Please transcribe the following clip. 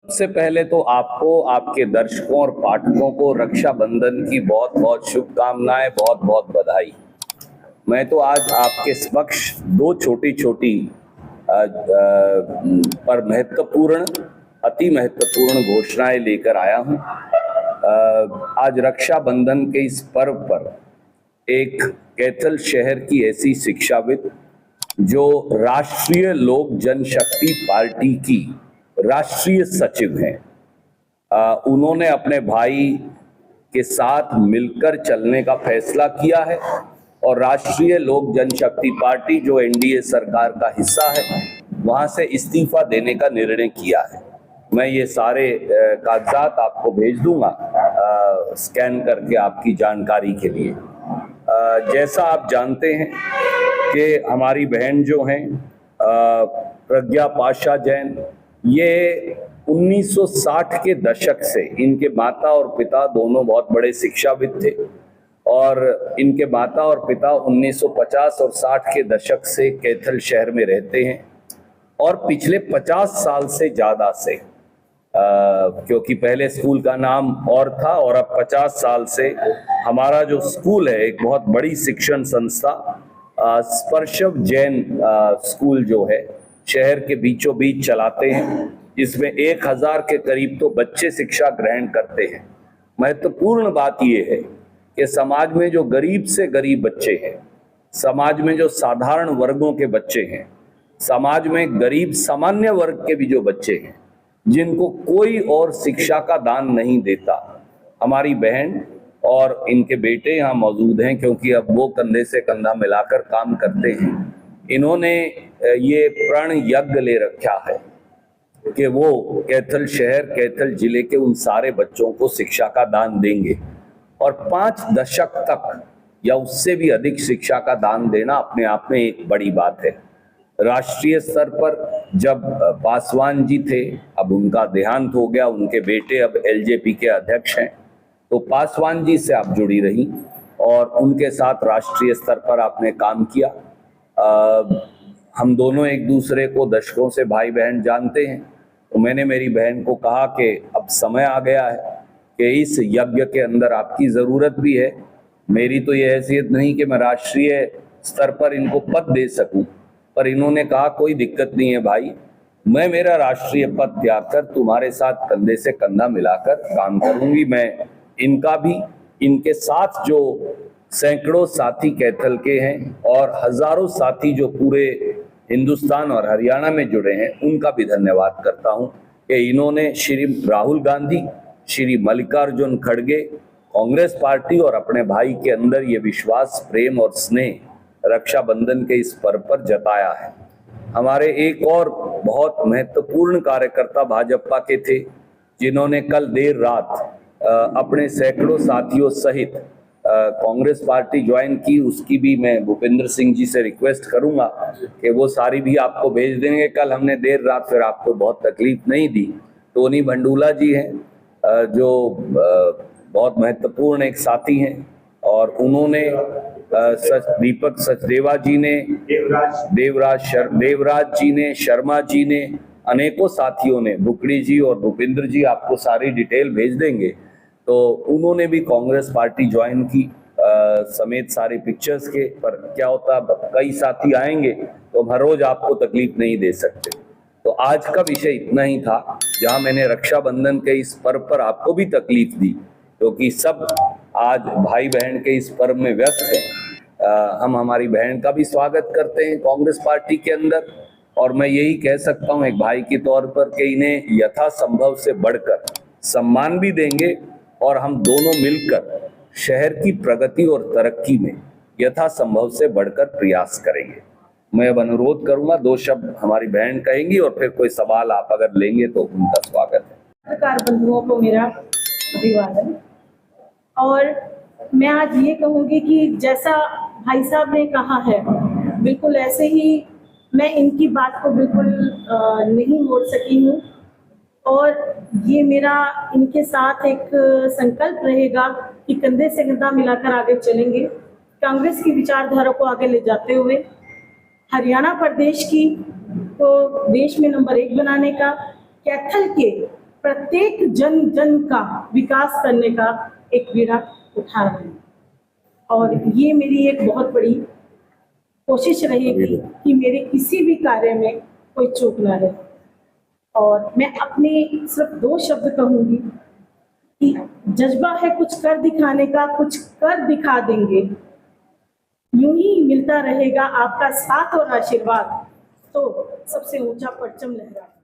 सबसे पहले तो आपको, आपके दर्शकों और पाठकों को रक्षाबंधन की बहुत बहुत शुभकामनाएं, बहुत बहुत बधाई। मैं तो आज आपके समक्ष दो छोटी छोटी पर महत्वपूर्ण, अति महत्वपूर्ण घोषणाएं लेकर आया हूं। आज रक्षाबंधन के इस पर्व पर एक कैथल शहर की ऐसी शिक्षाविद जो राष्ट्रीय लोक जनशक्ति पार्टी की राष्ट्रीय सचिव हैं, उन्होंने अपने भाई के साथ मिलकर चलने का फैसला किया है और राष्ट्रीय लोक जनशक्ति पार्टी जो एनडीए सरकार का हिस्सा है, वहां से इस्तीफा देने का निर्णय किया है। मैं ये सारे कागजात आपको भेज दूंगा स्कैन करके आपकी जानकारी के लिए। जैसा आप जानते हैं कि हमारी बहन जो हैं प्रज्ञा पाशा जैन, ये 1960 के दशक से, इनके माता और पिता दोनों बहुत बड़े शिक्षाविद थे और इनके माता और पिता 1950 और 60 के दशक से कैथल शहर में रहते हैं और पिछले 50 साल से ज़्यादा से, क्योंकि पहले स्कूल का नाम और था और अब 50 साल से हमारा जो स्कूल है, एक बहुत बड़ी शिक्षण संस्था स्पर्शव जैन स्कूल जो है, शहर के बीचों बीच चलाते हैं, जिसमें 1000 के करीब तो बच्चे शिक्षा ग्रहण करते हैं। महत्वपूर्ण बात यह है कि समाज में जो गरीब से गरीब बच्चे हैं, समाज में जो साधारण वर्गों के बच्चे हैं, समाज में गरीब सामान्य वर्ग के भी जो बच्चे हैं, जिनको कोई और शिक्षा का दान नहीं देता, हमारी बहन और इनके बेटे यहाँ मौजूद हैं, क्योंकि अब वो कंधे से कंधा मिलाकर काम करते हैं। इन्होंने ये प्रण यज्ञ ले रखा है कि वो कैथल शहर, कैथल जिले के उन सारे बच्चों को शिक्षा का दान देंगे और 5 दशक तक या उससे भी अधिक शिक्षा का दान देना अपने आप में एक बड़ी बात है। राष्ट्रीय स्तर पर जब पासवान जी थे, अब उनका देहांत हो गया, उनके बेटे अब एलजेपी के अध्यक्ष हैं, तो पासवान जी से आप जुड़ी रही और उनके साथ राष्ट्रीय स्तर पर आपने काम किया। हम दोनों एक दूसरे को दशकों से भाई बहन जानते हैं, तो मैंने मेरी बहन को कहा कि अब समय आ गया है कि इस यज्ञ के अंदर आपकी ज़रूरत भी है। मेरी तो ये हैसियत नहीं कि मैं राष्ट्रीय स्तर पर इनको पद दे सकूं, पर इन्होंने कहा कोई दिक्कत नहीं है भाई, मैं मेरा राष्ट्रीय पद त्याग कर तुम्हारे साथ कंधे से कंधा मिलाकर काम करूंगी। मैं इनका भी, इनके साथ जो सैकड़ों साथी कैथल के हैं और हजारों साथी जो पूरे हिंदुस्तान और हरियाणा में जुड़े हैं, उनका भी धन्यवाद करता हूं कि इन्होंने श्री राहुल गांधी, श्री मल्लिकार्जुन खड़गे, कांग्रेस पार्टी और अपने भाई के अंदर ये विश्वास, प्रेम और स्नेह रक्षाबंधन के इस पर्व पर जताया है। हमारे एक और बहुत महत्वपूर्ण कार्यकर्ता भाजपा के थे, जिन्होंने कल देर रात अपने सैकड़ों साथियों सहित कांग्रेस पार्टी ज्वाइन की। उसकी भी मैं भूपेंद्र सिंह जी से रिक्वेस्ट करूंगा कि वो सारी भी आपको भेज देंगे। कल हमने देर रात फिर आपको बहुत तकलीफ नहीं दी। टोनी भंडूला जी हैं जो बहुत महत्वपूर्ण एक साथी हैं और उन्होंने दीपक सचदेवा जी ने, देवराज जी ने, शर्मा जी ने, अनेकों साथियों ने, बुकड़ी जी और भूपेंद्र जी आपको सारी डिटेल भेज देंगे। तो उन्होंने भी कांग्रेस पार्टी ज्वाइन की समेत सारे पिक्चर्स के। पर क्या होता, कई साथी आएंगे तो हम हर रोज आपको तकलीफ नहीं दे सकते। तो आज का विषय इतना ही था, जहां मैंने रक्षाबंधन के इस पर्व पर आपको भी तकलीफ दी, क्योंकि सब आज भाई बहन के इस पर्व में व्यस्त हैं। हम हमारी बहन का भी स्वागत करते हैं कांग्रेस पार्टी के अंदर, और मैं यही कह सकता हूं एक भाई के तौर पर कि इन्हें यथासंभव से बढ़कर सम्मान भी देंगे और हम दोनों मिलकर शहर की प्रगति और तरक्की में यथासंभव से बढ़कर प्रयास करेंगे। मैं अब अनुरोध करूंगा 2 शब्द हमारी बहन कहेंगी और फिर कोई सवाल आप अगर लेंगे तो उनका स्वागत है। पत्रकार बंधुओं को मेरा अभिवादन। और मैं आज ये कहूँगी कि जैसा भाई साहब ने कहा है, बिल्कुल ऐसे ही मैं इनकी बात को बिल्कुल नहीं मोड़ सकी हूँ और ये मेरा इनके साथ एक संकल्प रहेगा कि कंधे से कंधा मिलाकर आगे चलेंगे, कांग्रेस की विचारधारा को आगे ले जाते हुए हरियाणा प्रदेश की को देश में नंबर 1 बनाने का, कैथल के प्रत्येक जन जन का विकास करने का एक बीड़ा उठा रहे हैं। और ये मेरी एक बहुत बड़ी कोशिश रहेगी कि मेरे किसी भी कार्य में कोई चूक ना रहे। और मैं अपने सिर्फ 2 शब्द कहूंगी कि जज्बा है कुछ कर दिखाने का, कुछ कर दिखा देंगे, यूं ही मिलता रहेगा आपका साथ और आशीर्वाद, तो सबसे ऊंचा परचम लहरा।